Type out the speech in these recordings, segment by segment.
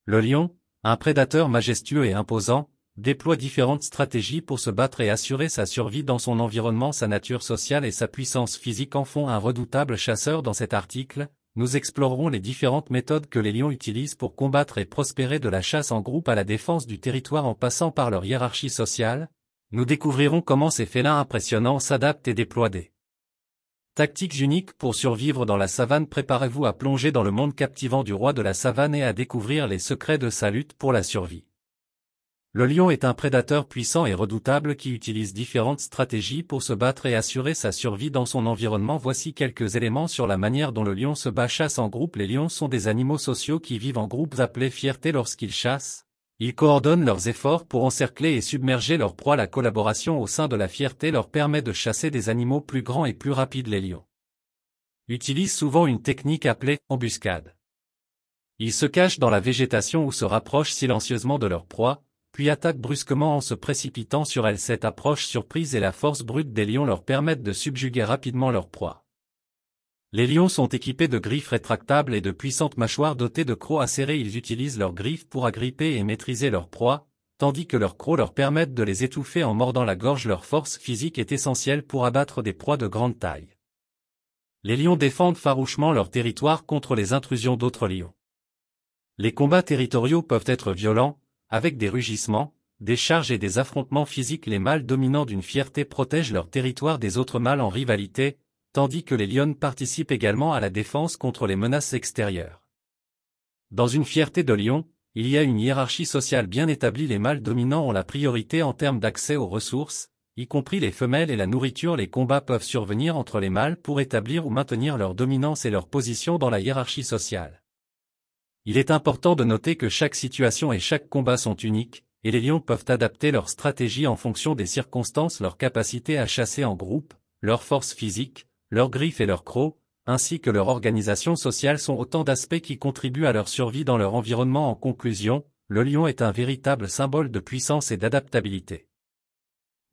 Le lion, un prédateur majestueux et imposant, déploie différentes stratégies pour se battre et assurer sa survie dans son environnement. Sa nature sociale et sa puissance physique en font un redoutable chasseur. Dans cet article, nous explorerons les différentes méthodes que les lions utilisent pour combattre et prospérer, de la chasse en groupe à la défense du territoire en passant par leur hiérarchie sociale. Nous découvrirons comment ces félins impressionnants s'adaptent et déploient des tactiques uniques pour survivre dans la savane. Préparez-vous à plonger dans le monde captivant du roi de la savane et à découvrir les secrets de sa lutte pour la survie. Le lion est un prédateur puissant et redoutable qui utilise différentes stratégies pour se battre et assurer sa survie dans son environnement. Voici quelques éléments sur la manière dont le lion se bat. Chasse en groupe. Les lions sont des animaux sociaux qui vivent en groupes appelés fiertés. Lorsqu'ils chassent, ils coordonnent leurs efforts pour encercler et submerger leur proie. La collaboration au sein de la fierté leur permet de chasser des animaux plus grands et plus rapides. Les lions utilisent souvent une technique appelée embuscade. Ils se cachent dans la végétation ou se rapprochent silencieusement de leur proie, puis attaquent brusquement en se précipitant sur elle. Cette approche surprise et la force brute des lions leur permettent de subjuguer rapidement leur proie. Les lions sont équipés de griffes rétractables et de puissantes mâchoires dotées de crocs acérés. Ils utilisent leurs griffes pour agripper et maîtriser leur proie, tandis que leurs crocs leur permettent de les étouffer en mordant la gorge. Leur force physique est essentielle pour abattre des proies de grande taille. Les lions défendent farouchement leur territoire contre les intrusions d'autres lions. Les combats territoriaux peuvent être violents, avec des rugissements, des charges et des affrontements physiques. Les mâles dominants d'une fierté protègent leur territoire des autres mâles en rivalité, tandis que les lionnes participent également à la défense contre les menaces extérieures. Dans une fierté de lion, il y a une hiérarchie sociale bien établie. Les mâles dominants ont la priorité en termes d'accès aux ressources, y compris les femelles et la nourriture. Les combats peuvent survenir entre les mâles pour établir ou maintenir leur dominance et leur position dans la hiérarchie sociale. Il est important de noter que chaque situation et chaque combat sont uniques, et les lions peuvent adapter leur stratégie en fonction des circonstances. Leur capacité à chasser en groupe, leur force physique, leurs griffes et leurs crocs, ainsi que leur organisation sociale sont autant d'aspects qui contribuent à leur survie dans leur environnement. En conclusion, le lion est un véritable symbole de puissance et d'adaptabilité.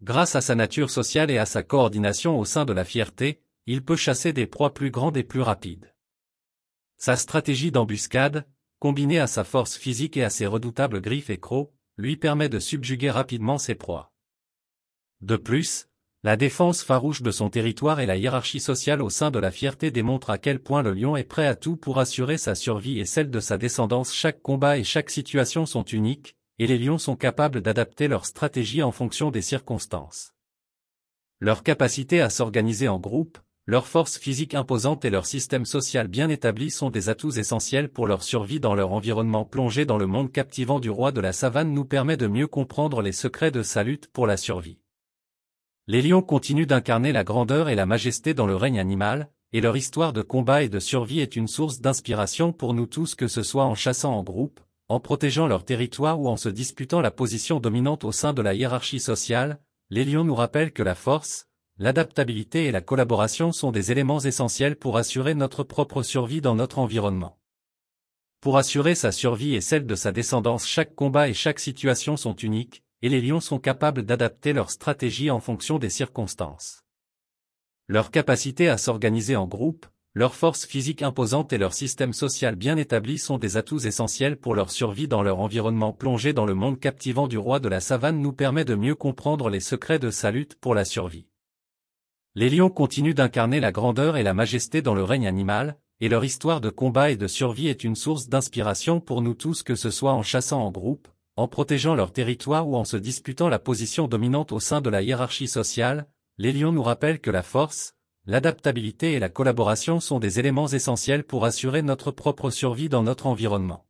Grâce à sa nature sociale et à sa coordination au sein de la fierté, il peut chasser des proies plus grandes et plus rapides. Sa stratégie d'embuscade, combinée à sa force physique et à ses redoutables griffes et crocs, lui permet de subjuguer rapidement ses proies. De plus, la défense farouche de son territoire et la hiérarchie sociale au sein de la fierté démontrent à quel point le lion est prêt à tout pour assurer sa survie et celle de sa descendance. Chaque combat et chaque situation sont uniques, et les lions sont capables d'adapter leur stratégie en fonction des circonstances. Leur capacité à s'organiser en groupe, leur force physique imposante et leur système social bien établi sont des atouts essentiels pour leur survie dans leur environnement. Plongé dans le monde captivant du roi de la savane nous permet de mieux comprendre les secrets de sa lutte pour la survie. Les lions continuent d'incarner la grandeur et la majesté dans le règne animal, et leur histoire de combat et de survie est une source d'inspiration pour nous tous, que ce soit en chassant en groupe, en protégeant leur territoire ou en se disputant la position dominante au sein de la hiérarchie sociale. Les lions nous rappellent que la force, l'adaptabilité et la collaboration sont des éléments essentiels pour assurer notre propre survie dans notre environnement. Pour assurer sa survie et celle de sa descendance, chaque combat et chaque situation sont uniques, et les lions sont capables d'adapter leur stratégie en fonction des circonstances. Leur capacité à s'organiser en groupe, leur force physique imposante et leur système social bien établi sont des atouts essentiels pour leur survie dans leur environnement. Plongé dans le monde captivant du roi de la savane nous permet de mieux comprendre les secrets de sa lutte pour la survie. Les lions continuent d'incarner la grandeur et la majesté dans le règne animal, et leur histoire de combat et de survie est une source d'inspiration pour nous tous, que ce soit en chassant en groupe, en protégeant leur territoire ou en se disputant la position dominante au sein de la hiérarchie sociale. Les lions nous rappellent que la force, l'adaptabilité et la collaboration sont des éléments essentiels pour assurer notre propre survie dans notre environnement.